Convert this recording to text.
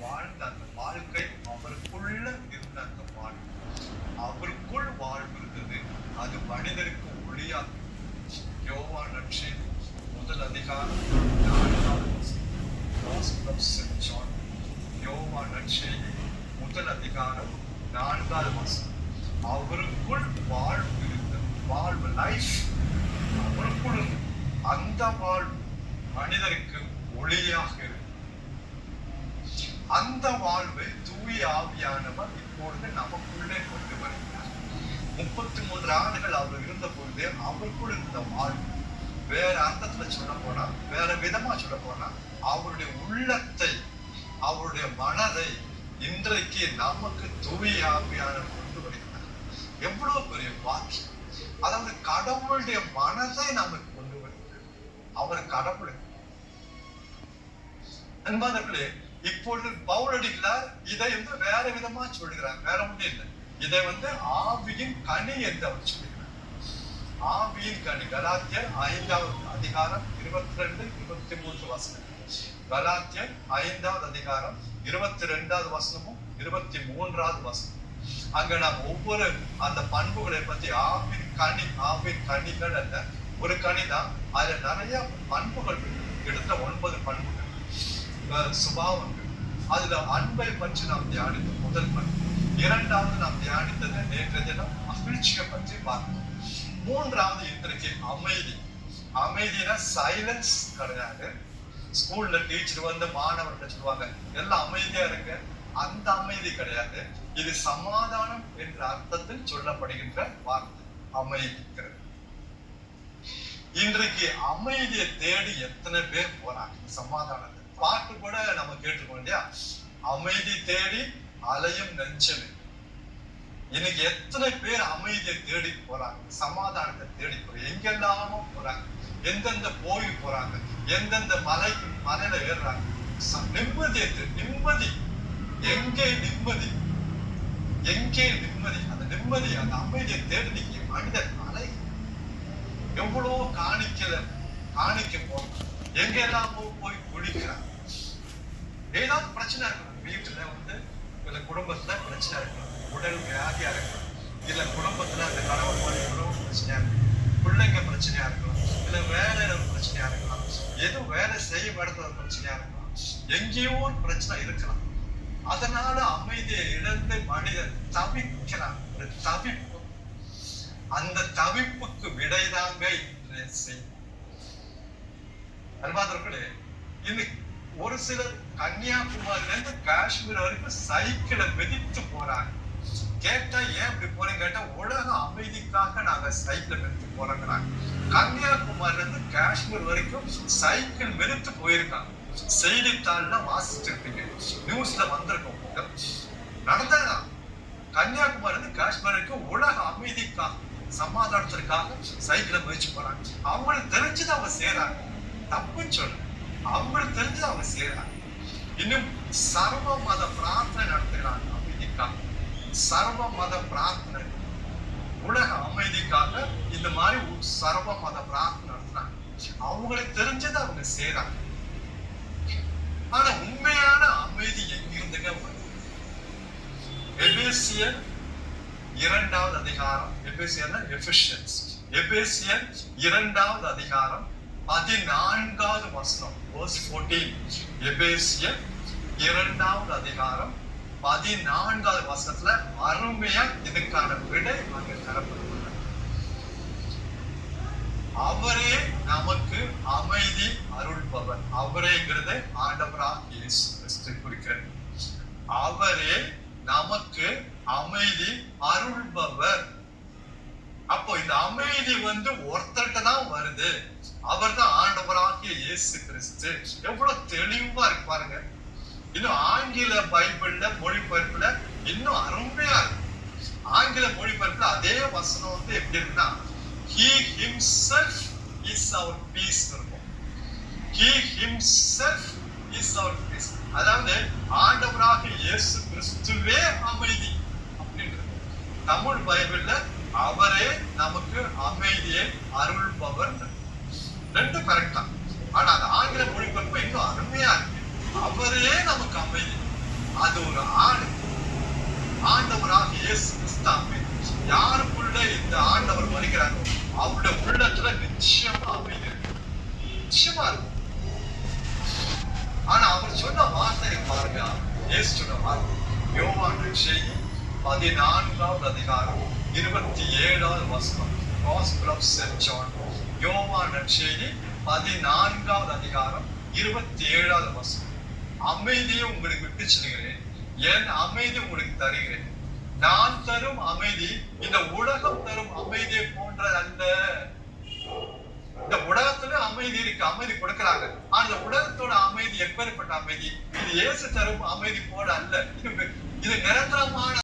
வாழ்ந்த அந்த வாழ்க்கை, அவருக்குள்ள இருந்த அந்த வாழ்வு, அவருக்குள் வாழ்வு இருந்தது. அது மனிதருக்கு ஒளியா. யோவான் நற்செய்தி முதல் அதிகாரம் 4வது வசனம். Gospel of St. John. யோவான் நற்செய்தி முதல் அதிகாரம் 4வது வசனம். அவருக்குள் வாழ்வு இருந்தது. வாழ்வு, லைஃப் அவருக்குள். அந்த வாழ்வு மனிதருக்கு ஒளியாக இருக்கு. அந்த வாழ்வை தூய ஆவியானவர் இப்பொழுது நமக்குள்ளே கொண்டு வருகிறார். 33 ஆண்டுகள் அவர் இருந்த பொழுது அவருக்குள் இருந்த வாழ்வு, வேற அர்த்தத்துல சொல்ல போனா, வேற விதமா சொல்ல போனா, அவருடைய உள்ளத்தை, அவருடைய மனதை இன்றைக்கு நமக்கு தூய ஆவியானவர் கொண்டு வருகிறார். எவ்வளவு பெரிய பாக்கியம்! அதாவது கடவுளுடைய மனதை நமக்கு கொண்டு வருகிறார். அவர் கடவுள். அன்பானவர்களே, இப்பொழுது பவுலடிகளார் இதை வேற விதமா சொல்லுகிறார். வேற ஒன்றும் இல்லை, இதை ஆவியின் கனி என்று அவர் சொல்லுகிறார். ஆவியின் கனி. கலாத்தியர் 5வது அதிகாரம் 22, 23 வசனம். கலாத்தியர் 5வது அதிகாரம் 22வது வசனமும் 23வது வசனம். அங்க நாம் ஒவ்வொரு அந்த பண்புகளை பத்தி, ஆவின் கனி, ஆவின் கனிகள் அல்ல, ஒரு கனிதான். அதுல நிறைய பண்புகள், கிட்டத்தட்ட 9 பண்புகள், சுபாவங்கள். அதுல அன்பை பற்றி நாம் தியானித்த முதல் பண்பு. 2வது நாம் தியானித்தது நேற்றைய தினம் மகிழ்ச்சியை பற்றி பார்த்தோம். 3வது இன்றைக்கு அமைதி. அமைதினா சைலன்ஸ் கிடையாது. ஸ்கூல்ல டீச்சர் மாணவர்கள் சொல்லுவாங்க, எல்லாம் அமைதியா இருக்கு. அந்த அமைதி கிடையாது. இது சமாதானம் என்ற அர்த்தத்தில் சொல்லப்படுகின்ற வார்த்தை அமைதிக்கிறது. இன்றைக்கு அமைதியை தேடி எத்தனை பேர் போறாங்க? சமாதானத்தை பாட்டு கூட நம்ம கேட்டுருக்கோம் இல்லையா? அமைதி தேடி அலையும் நெஞ்சமே. இன்னைக்கு எத்தனை பேர் அமைதியை தேடி போறாங்க, சமாதானத்தை தேடி போறாங்க. எங்கெல்லாமோ போறாங்க, எந்தெந்த கோயில் போறாங்க, எந்தெந்த மலையில ஏறுறாங்க. நிம்மதி. எங்கே நிம்மதி? எங்கே நிம்மதி? அந்த நிம்மதி, அந்த அமைதியை தேடி நீங்க மனிதன் அலை எவ்வளவோ காணிக்க போறாங்க. எங்கெல்லாமோ போய் குளிக்கிறாங்க. ஏதாவது பிரச்சனை இருக்கணும். வீட்டுல இல்ல குடும்பத்துல பிரச்சனை இருக்கணும், உடல் வியாதியா இருக்கணும், இல்ல குடும்பத்துல அந்த கணவன் மனைவி உறவு பிரச்சனையா இருக்கணும், பிள்ளைங்க பிரச்சனையா இருக்கலாம், இல்ல வேலையில பிரச்சனையா இருக்கலாம், எதுவும் வேலை செய்ய இடத்துல பிரச்சனையா இருக்கலாம், எங்கேயோ ஒரு பிரச்சனை இருக்கலாம். அதனால அமைதியை இழந்து மனிதன் தவிக்கிறான். ஒரு தவிப்பு. அந்த தவிப்புக்கு விடைதாங்க இன்றைய செய்தி. அன்பானவர்களே, இன்னைக்கு ஒரு சிலர் கன்னியாகுமரியில இருந்து காஷ்மீர் வரைக்கும் சைக்கிளை மிதித்து போறாங்க. கேட்டா ஏன் இப்படி போறேன்னு கேட்டா, உலக அமைதிக்காக நாங்க சைக்கிளை மிதித்து போறோங்கிறாங்க. கன்னியாகுமரியில இருந்து காஷ்மீர் வரைக்கும் சைக்கிள் மிதித்து போயிருக்காங்க. செய்தித்தாள்ல வாசிச்சிருப்பீங்க, நியூஸ்ல வந்திருக்கோம். நடந்ததுதான். கன்னியாகுமரி இருந்து காஷ்மீர் வரைக்கும் உலக அமைதிக்காக, சமாதானத்திற்காக சைக்கிளை மிதிச்சு போறாங்க. அவங்களுக்கு தெரிஞ்சது அவங்க செய்யறாங்க, தப்புன்னு சொல்லு. அவங்களுக்கு தெரிஞ்சது அவங்க செய்யறாங்க. இன்னும் சர்வ மத பிரார்த்தனை நடத்துகிறாங்க அமைதிக்காக. சர்வ மத பிரார்த்தனை, உலக அமைதிக்காக இந்த மாதிரி சர்வ மத பிரார்த்தனை நடத்துறாங்க. அவங்களுக்கு தெரிஞ்சது அவங்க செய்யறாங்க. ஆனா உண்மையான அமைதி எங்கிருந்துங்க வருது? எபேசியர் 2வது அதிகாரம், எபேசியர்னா எபிஷியன்ஸ், எபேசியர் 2வது அதிகாரம் 14வது வசனம், verse 14. எபேசியர் 2வது அதிகாரம் 14வது வசனத்துல அருமையா இதுக்கான விடை அங்க தரப்படுகிறது. அவரே நமக்கு அமைதி அருள்பவர். அவரேங்கிறத ஆண்டவராக இயேசு கிறிஸ்து குறிக்கிறது. அவரே நமக்கு அமைதி அருள்பவர். அப்போ இந்த அமைதி ஒருத்தர்கிட்ட தான் வருது. அவர் தான் ஆண்டவராகிய இயேசு கிறிஸ்து. எவ்வளவு தெளிவா இருக்கு பாருங்க. இன்னும் ஆங்கில பைபிள்ல மொழிபெயர்ப்புல இன்னும் அருமையா இருக்கு. ஆங்கில மொழிபெயர்ப்புல அதே வசனம் எப்படி இருக்குன்னா, he himself is our peace இருக்கும். he himself is our peace. அதாவது ஆண்டவராகிய இயேசு கிறிஸ்துவே அமைதி அப்படின்றது. தமிழ் பைபிள்ல அவரே நமக்கு அமைதியை அருள்பவர். ரெண்டும் கரெக்ட் தான். ஆனா அந்த ஆங்கில மொழிபெயர்ப்பு இன்னும் அருமையா இருக்கு. அவரே நமக்கு அமைதி. அது ஒரு ஆண்டவராக இயேசு கிறிஸ்து அமைதி. யாருக்குள்ள இந்த ஆண்டவர் வருகிறாரோ அவருடைய உள்ளத்துல நிச்சயமா அமைதி இருக்கு, நிச்சயமா இருக்கும். ஆனா அவர் சொன்ன வார்த்தை பாருங்க, இயேசு சொன்ன வார்த்தை யோவான் நற்செய்தி 14வது அதிகாரம் 27வது வசனம். Gospel of St. John. யோவான் நற்செய்தி 14வது அதிகாரம் 27வது வசனம். அமைதியை உங்களுக்கு விட்டு செல்கிறேன், என் அமைதி உங்களுக்கு தருகிறேன். நான் தரும் அமைதி இந்த உலகம் தரும் அமைதியை போன்ற அல்ல. இந்த உலகத்துல அமைதி இருக்கு, அமைதி கொடுக்கிறாங்க. ஆனா இந்த உலகத்தோட அமைதி எப்பேற்பட்ட அமைதி? இது இயேசு தரும் அமைதி போல அல்ல. இது நிரந்தரமான